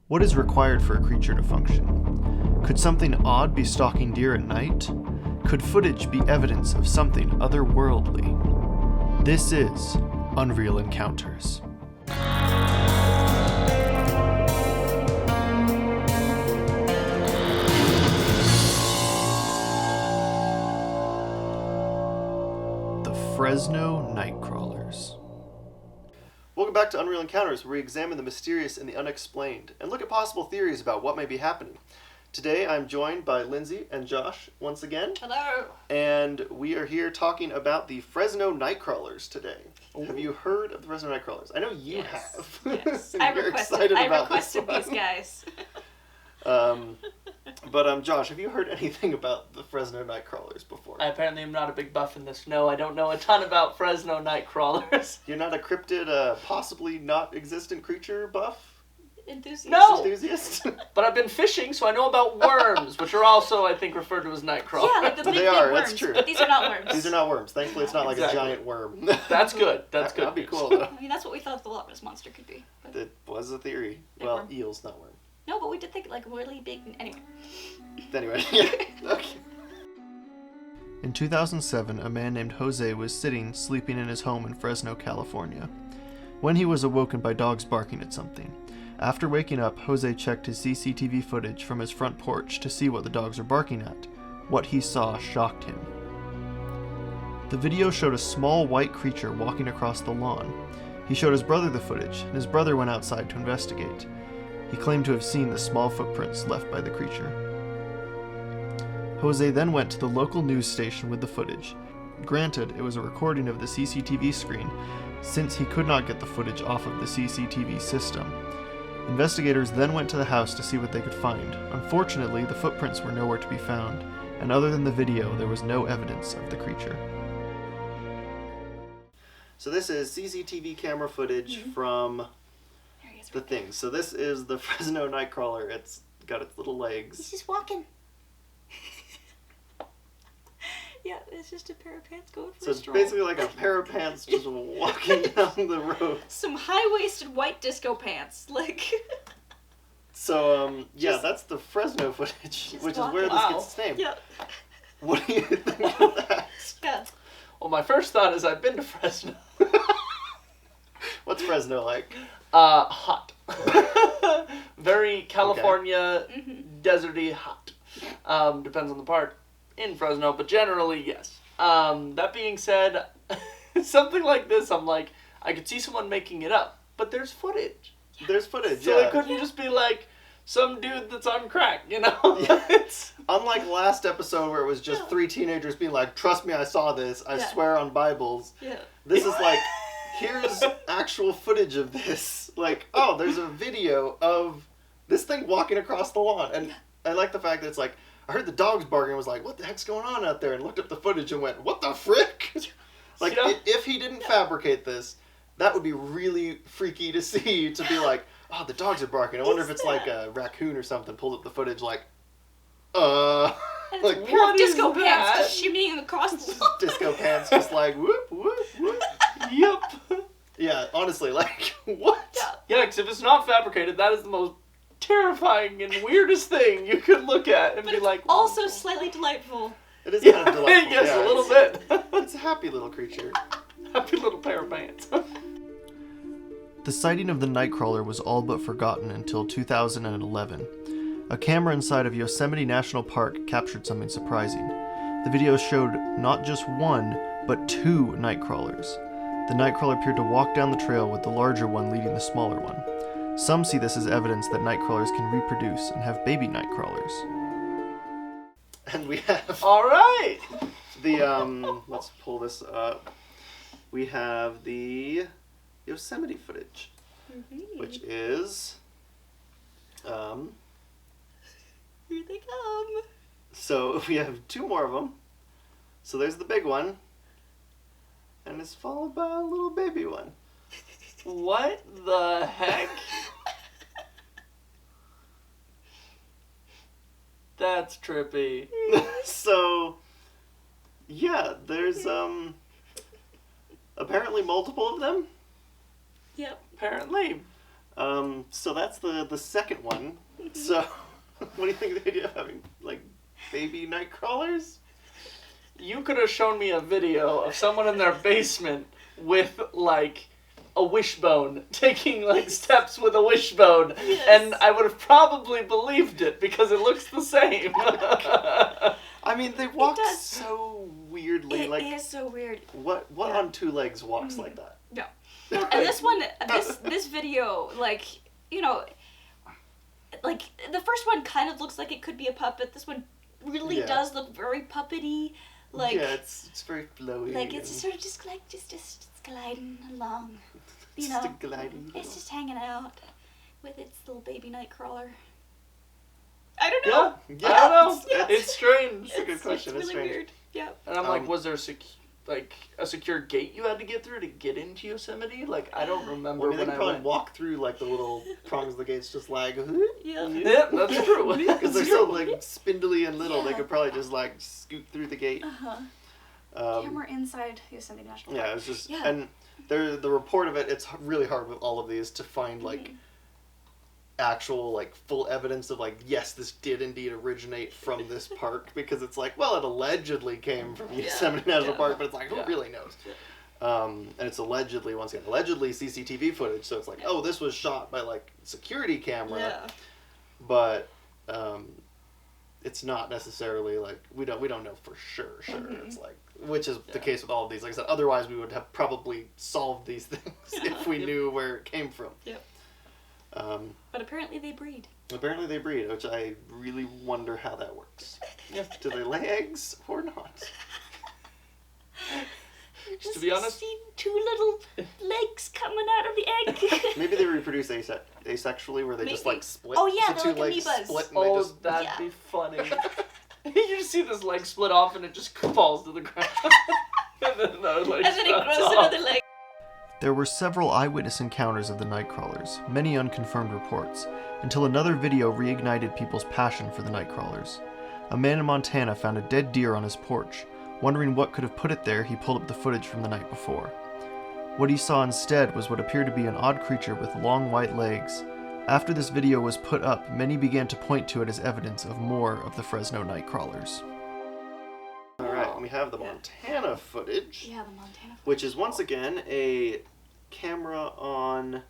What is required for a creature to function? Could something odd be stalking deer at night? Could footage be evidence of something otherworldly? This is Unreal Encounters. The Fresno Nightcrawlers. Welcome back to Unreal Encounters, where we examine the mysterious and the unexplained, and look at possible theories about what may be happening. Today I'm joined by Lindsay and Josh once again. Hello! And we are here talking about the Fresno Nightcrawlers today. Ooh. Have you heard of the Fresno Nightcrawlers? I know you have. Yes. I requested these guys. But Josh, have you heard anything about the Fresno Nightcrawlers before? I apparently am not a big buff in this. No, I don't know a ton about Fresno Nightcrawlers. You're not a cryptid, possibly not existent creature buff? Enthusiast? No! Enthusiast? But I've been fishing, so I know about worms, which are also, I think, referred to as nightcrawlers. Yeah, like the big are, worms. that's true. But these are not worms. These are not worms. Thankfully, it's not like Exactly. a giant worm. That's good. That's good. That'd be cool, though. I mean, that's what we thought the Loch Ness Monster could be. But It was a theory. Big Well, worm. eels, not worm. no, but we did think like really big. Anyway. Anyway, yeah. Okay. In 2007, a man named Jose was sleeping in his home in Fresno, California, when he was awoken by dogs barking at something. After waking up, Jose checked his CCTV footage from his front porch to see what the dogs were barking at. What he saw shocked him. The video showed a small white creature walking across the lawn. He showed his brother the footage, and his brother went outside to investigate. He claimed to have seen the small footprints left by the creature. Jose then went to the local news station with the footage. Granted, it was a recording of the CCTV screen, since he could not get the footage off of the CCTV system. Investigators then went to the house to see what they could find. Unfortunately, the footprints were nowhere to be found, and other than the video, there was no evidence of the creature. So this is CCTV camera footage from the thing. So this is the Fresno Nightcrawler. It's got its little legs. He's just walking. Yeah, it's just a pair of pants going for So a it's stroll. basically like a pair of pants just walking down the road. Some high-waisted white disco pants, like. So, yeah, that's the Fresno footage, which is where this Wow. gets its name. Yeah. What do you think of that? Yeah. Well, my first thought is I've been to Fresno. What's Fresno like? Hot. Very California, deserty hot. Depends on the part in Fresno, but generally, yes. That being said, something like this, I'm like, I could see someone making it up, but there's footage. There's footage, So yeah. it couldn't just be like some dude that's on crack, you know? Yeah. It's... Unlike last episode where it was just three teenagers being like, trust me, I saw this, I swear on Bibles. Yeah. This is like, here's actual footage of this. Like, oh, there's a video of this thing walking across the lawn. And I like the fact that it's like, I heard the dogs barking and was like, what the heck's going on out there? And looked up the footage and went, what the frick? Like, Yeah. if he didn't fabricate this, that would be really freaky to see, to be like, oh, the dogs are barking. I wonder if it's like a raccoon or something, pulled up the footage like, And it's like, a pair of what is disco pants that? just shimmying across the lawn. disco pants just like, whoop, whoop, whoop. Yep. Yeah, honestly, like, what? Yeah. Yeah, because if it's not fabricated, that is the most terrifying and weirdest thing you could look at and But be it's like... also slightly delightful. It is Yeah, kind of delightful. yes, yeah. a little bit. It's a happy little creature. Happy little pair of pants. The sighting of the Nightcrawler was all but forgotten until 2011. A camera inside of Yosemite National Park captured something surprising. The video showed not just one, but two Nightcrawlers. The Nightcrawler appeared to walk down the trail with the larger one leading the smaller one. Some see this as evidence that Nightcrawlers can reproduce and have baby Nightcrawlers. And we have All right. the, let's pull this up. We have the Yosemite footage, which is, Here they come. so we have two more of them. So there's the big one, and it's followed by a little baby one. What the heck? That's trippy. So, yeah, there's, apparently multiple of them. Yep. Apparently. So that's the second one. So, what do you think of the idea of having, like, baby nightcrawlers? You could have shown me a video of someone in their basement with, like, a wishbone, taking, like, steps with a wishbone, Yes. and I would have probably believed it because it looks the same. I mean, they walk does. so weirdly. It like, is so weird. what Yeah. on two legs walks like that? No. And this one, this video, like, you know, like, the first one kind of looks like it could be a puppet. This one really Yeah. does look very puppety. Like, yeah, it's very flowy. like it's and sort of just like, just gliding along. You just know, a gliding. it's just hanging out with its little baby nightcrawler. I don't know. Yeah, I don't know. Yeah. It's strange. It's a good question. It's It's really strange. weird. Yeah. And I'm like, Um, was there a secure gate you had to get through to get into Yosemite? Like, I don't remember Well, I mean, they when can I probably went. walk through, like, the little prongs of the gates, just like, Yeah. Yeah, that's true. because they're so, like, spindly and little, they Yeah. could probably just, like, scoot through the gate. Uh-huh. Um, Camera inside Yosemite National Park. Yeah, it was just, Yeah. and the report of it, it's really hard with all of these to find, like, actual, like, full evidence of, like, yes, this did indeed originate from this park, because it's like, well, it allegedly came from Yosemite National Yeah. Park, but it's like, who Yeah. really knows? And it's allegedly, once again, allegedly CCTV footage, so it's like, oh, this was shot by, like, security camera, Yeah. but, it's not necessarily, like, we don't know for sure, it's like, which is the Yeah. case with all of these, like I said, otherwise we would have probably solved these things if we Yep. knew where it came from. Yep. Um, But apparently they breed. apparently they breed, which I really wonder how that works. Yeah. Do they lay eggs or not? To be honest- see two little legs coming out of the egg. Maybe they reproduce asexually, where they just, Maybe. like, split. Oh, yeah, the they're two like legs amoebas. split, and they Oh, just... that'd Yeah. be funny. You just see this leg split off and it just falls to the ground. And then another leg And then it sprouts grows off. another leg. There were several eyewitness encounters of the Nightcrawlers, many unconfirmed reports, until another video reignited people's passion for the Nightcrawlers. A man in Montana found a dead deer on his porch. Wondering what could have put it there, he pulled up the footage from the night before. What he saw instead was what appeared to be an odd creature with long white legs. After this video was put up, many began to point to it as evidence of more of the Fresno Nightcrawlers. Alright, we have the Yeah. Montana footage. Yeah, the Montana. Which is once again a camera on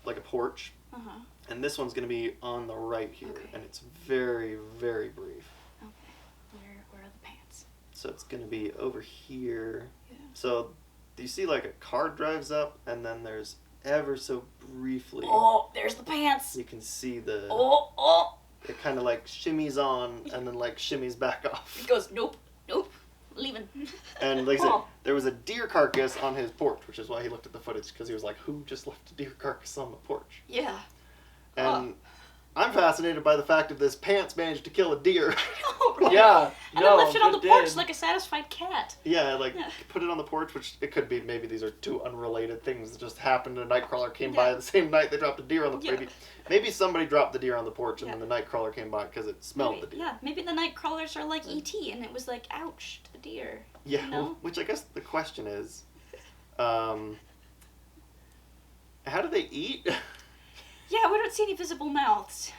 like a porch, Uh-huh. and this one's going to be on the right here, Okay. and it's very, very brief. Okay. Where are the pants? So it's going to be over here. Yeah. So do you see like a car drives up, and then there's ever so briefly Oh, there's the pants. you can see the Oh. it kind of like shimmies on and then like shimmies back off. It goes, nope, leaving. And like I said, Huh. there was a deer carcass on his porch, which is why he looked at the footage, because he was like, who just left a deer carcass on the porch? Yeah. And I'm fascinated by the fact of this pants managed to kill a deer. Right. Yeah. And no, then left it on the good porch did. like a satisfied cat. Yeah, like Yeah. put it on the porch, which it could be maybe these are two unrelated things that just happened. A nightcrawler came Yeah. by the same night they dropped a deer on the Yeah. maybe somebody dropped the deer on the porch and Yeah. then the nightcrawler came by because it smelled Maybe, the deer. yeah, maybe the night crawlers are like E.T. and it was like, ouch, to the deer. Yeah, You know? well, which I guess the question is, how do they eat? Yeah, we don't see any visible mouths.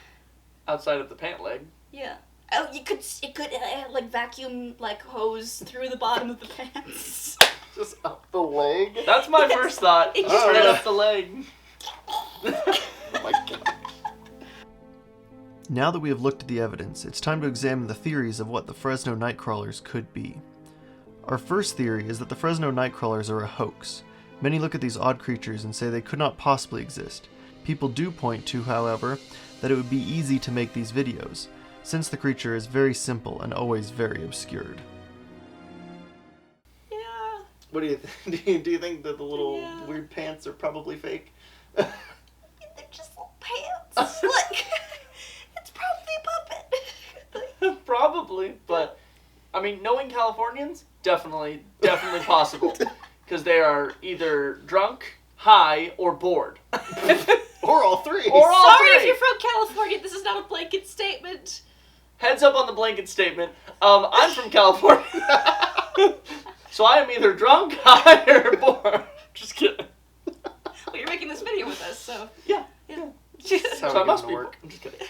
Outside of the pant leg. Yeah. Oh, it could like vacuum like hose through the bottom of the pants. Just up the leg? That's my Yes. first thought. It just- Straight Oh, up the leg. Oh my god. Now that we have looked at the evidence, it's time to examine the theories of what the Fresno Nightcrawlers could be. Our first theory is that the Fresno Nightcrawlers are a hoax. Many look at these odd creatures and say they could not possibly exist. People do point to, however, that it would be easy to make these videos, since the creature is very simple and always very obscured. Yeah. What do you think? Do you think that the little Yeah. weird pants are probably fake? They're just little pants. Like, it's probably a puppet. Probably, but I mean, knowing Californians, definitely possible, because they are either drunk, high, or bored, Or all three. or all Sorry if three. you're from California, this is not a blanket statement. Heads up on the blanket statement. I'm from California, so I am either drunk, high, or bored. Just kidding. Well, you're making this video with us, so. Yeah. That's how So I we must get be. to work. I'm just kidding.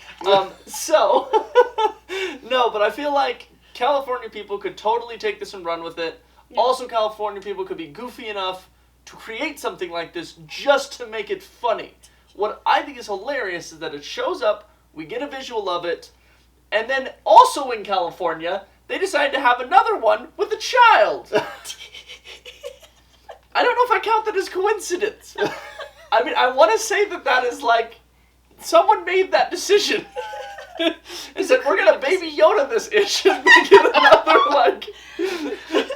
No, but I feel like California people could totally take this and run with it. Yeah. Also, California people could be goofy enough to create something like this just to make it funny. What I think is hilarious is that it shows up, we get a visual of it, and then also in California, they decide to have another one with a child. I don't know if I count that as coincidence. I mean, I want to say that is like, someone made that decision. And said, we're going to Baby Yoda this ish and make it another, like,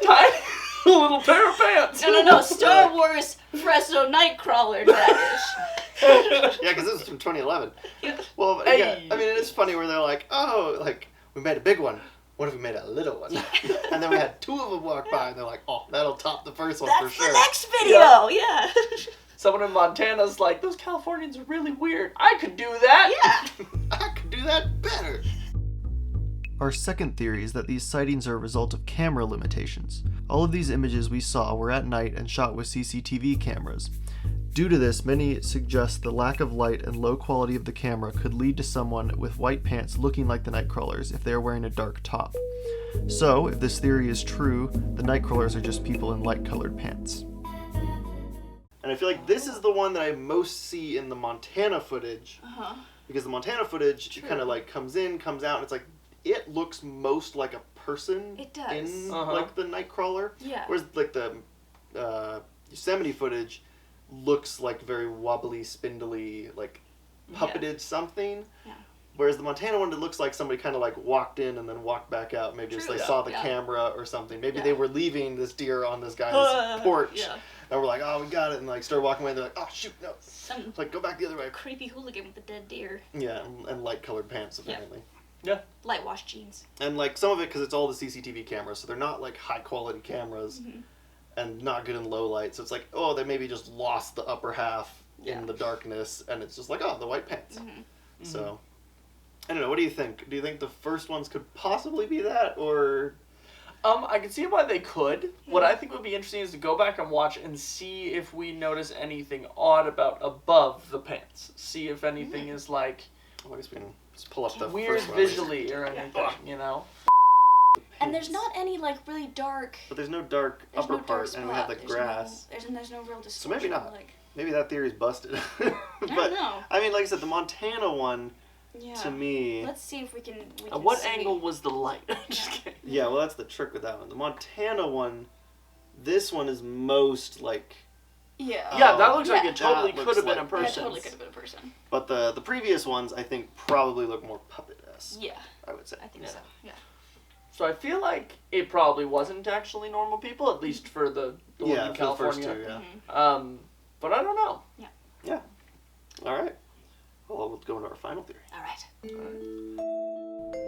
tiny little pair of pants. No. Star Wars Fresno Nightcrawler, that ish. Yeah, because this is from 2011. Yeah. Well, Hey. yeah, I mean, it's funny where they're like, oh, like, we made a big one. What if we made a little one? And then we had two of them walk by, and they're like, oh, that'll top the first one for That's sure. the next video, yeah. Someone in Montana's like, those Californians are really weird. I could do that. Yeah. I could do that better. Our second theory is that these sightings are a result of camera limitations. All of these images we saw were at night and shot with CCTV cameras. Due to this, many suggest the lack of light and low quality of the camera could lead to someone with white pants looking like the Nightcrawlers if they are wearing a dark top. So, if this theory is true, the Nightcrawlers are just people in light-colored pants. And I feel like this is the one that I most see in the Montana footage. Uh-huh. Because the Montana footage True. kind of like comes in, comes out, and it's like, it looks most like a person It does. in Uh-huh. like the Nightcrawler. Yeah. Whereas like the Yosemite footage looks like very wobbly, spindly, like puppeted something. Yeah. Whereas the Montana one, it looks like somebody kind of like walked in and then walked back out. Maybe just True. they Yeah. saw the Yeah. camera or something. Maybe Yeah. they were leaving this deer on this guy's porch. Yeah. And we're like, oh, we got it. And like started walking away. And they're like, oh, shoot, no. Some Like, go back the other way. creepy hooligan with a dead deer. Yeah, and light-colored pants, Yeah. apparently. Light wash jeans. And like some of it, because it's all the CCTV cameras, so they're not like high-quality cameras Mm-hmm. and not good in low light. So it's like, oh, they maybe just lost the upper half Yeah. in the darkness, and it's just like, oh, the white pants. Mm-hmm. So, I don't know. What do you think? Do you think the first ones could possibly be that, or? I can see why they could. What I think would be interesting is to go back and watch and see if we notice anything odd about above the pants. See if anything is like Well, I guess we can just pull up the weird first one. at least. visually or anything, you know? And there's not any like really dark. But there's no dark There's upper no dark part, spot. and we have the There's grass. No, there's no real distortion. So maybe not. Like, Maybe that theory's busted. I But don't know. I mean, like I said, the Montana one, Yeah. to me. Let's see if we can. At what see. angle was the light? Just kidding. Yeah, well, that's the trick with that one. The Montana one, this one is most like. Yeah. Yeah, that looks Yeah. like it totally That could have looks been a like- Yeah, person. totally could have been a person. But the previous ones, I think, probably look more puppet-esque, Yeah, I would say. I think Yeah. so. Yeah. So I feel like it probably wasn't actually normal people, at least for the one Yeah, in for the first California. two, yeah. Mm-hmm. But I don't know. All right. Well, let's go into our final theory. All right.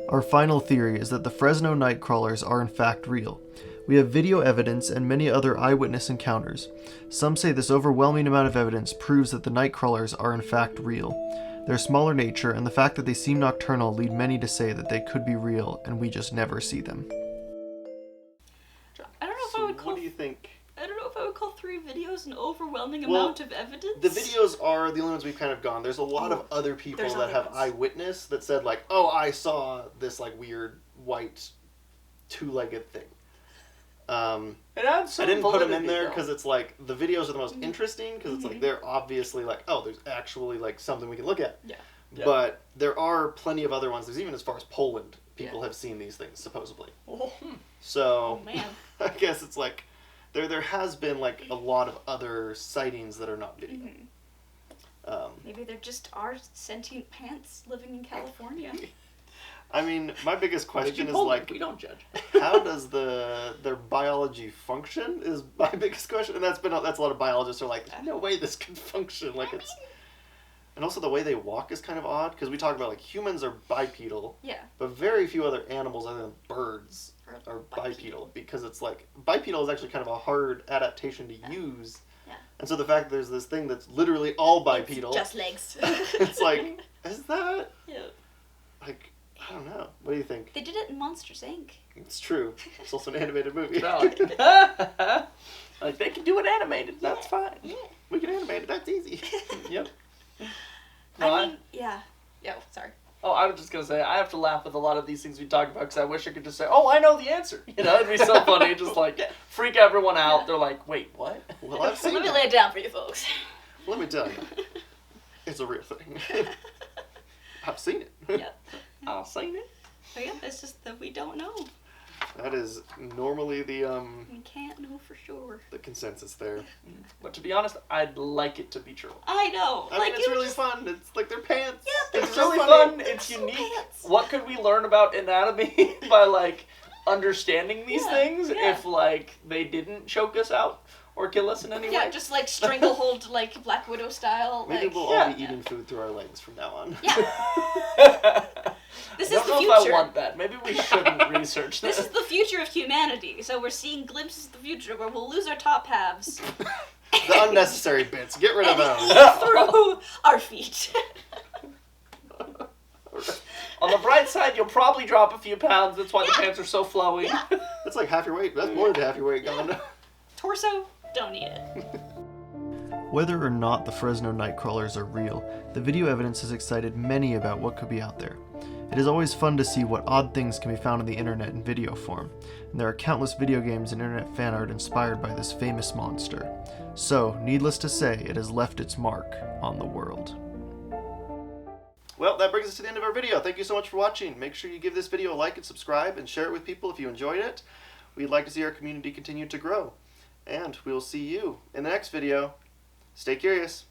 Our final theory is that the Fresno Nightcrawlers are in fact real. We have video evidence and many other eyewitness encounters. Some say this overwhelming amount of evidence proves that the Nightcrawlers are in fact real. Their smaller nature and the fact that they seem nocturnal lead many to say that they could be real and we just never see them. I don't know if I So would call. what do you think? I don't know if I would call 3 videos an overwhelming Well, amount of evidence. The videos are the only ones we've kind of gone. There's a lot of other people There's that other have ones. eyewitness that said like, oh, I saw this like weird white two-legged thing. It adds some I didn't put them in validity, there though. because it's like the videos are the most interesting because it's like they're obviously like, oh, there's actually like something we can look at. Yeah. Yeah. But there are plenty of other ones. There's even as far as Poland, people have seen these things supposedly. Oh, So Oh man. I guess it's like there has been like a lot of other sightings that are not video. Maybe there just are sentient pants living in California. I mean, my biggest question is like, we don't judge. how does their biology function? Is my biggest question, and that's a lot of biologists are like, there's no way this could function. Like it's, and also the way they walk is kind of odd because we talk about like humans are bipedal, Yeah. but very few other animals other than birds are bipedal because it's like bipedal is actually kind of a hard adaptation to use. Yeah. And so the fact that there's this thing that's literally all bipedal, It's just legs. it's like, is that Yeah. like, I don't know. What do you think? They did it in Monsters, Inc. It's true. It's also an animated movie. Like they can do it animated. That's fine. Yeah. We can animate it. That's easy. Yep. No, I mean, yeah. Yeah, sorry. Oh, I was just gonna say, I have to laugh with a lot of these things we talk about because I wish I could just say, "Oh, I know the answer." You know, it'd be so funny, just like freak everyone out. They're like, "Wait, what?" Well, I've seen Let me that. lay it down for you folks. Let me tell you, it's a real thing. I've seen it. Yeah. I've seen it. But yeah, it's just that we don't know. That is normally the We can't know for sure. consensus there. But to be honest, I'd like it to be true. I know. I mean, it's really fun. It's like their pants. Yeah, It's so really funny. fun. It's so unique. pants. What could we learn about anatomy by like understanding these Yeah, things yeah. if like they didn't choke us out or kill us in any Yeah, way? just like stranglehold, like Black Widow style. Maybe Like, we'll all be eating food through our legs from now on. Yeah. This I is don't the know future. if I want that. Maybe we shouldn't research This this. is the future of humanity. So we're seeing glimpses of the future where we'll lose our top halves The unnecessary bits. Get rid of and those. eat through our feet. On the bright side, you'll probably drop a few pounds. That's why the pants are so flowy. That's like half your weight. That's more than half your weight gone. Torso, don't eat it. Whether or not the Fresno Nightcrawlers are real, the video evidence has excited many about what could be out there. It is always fun to see what odd things can be found on the internet in video form, and there are countless video games and internet fan art inspired by this famous monster. So, needless to say, it has left its mark on the world. Well, that brings us to the end of our video. Thank you so much for watching. Make sure you give this video a like and subscribe and share it with people if you enjoyed it. We'd like to see our community continue to grow. And we will see you in the next video. Stay curious.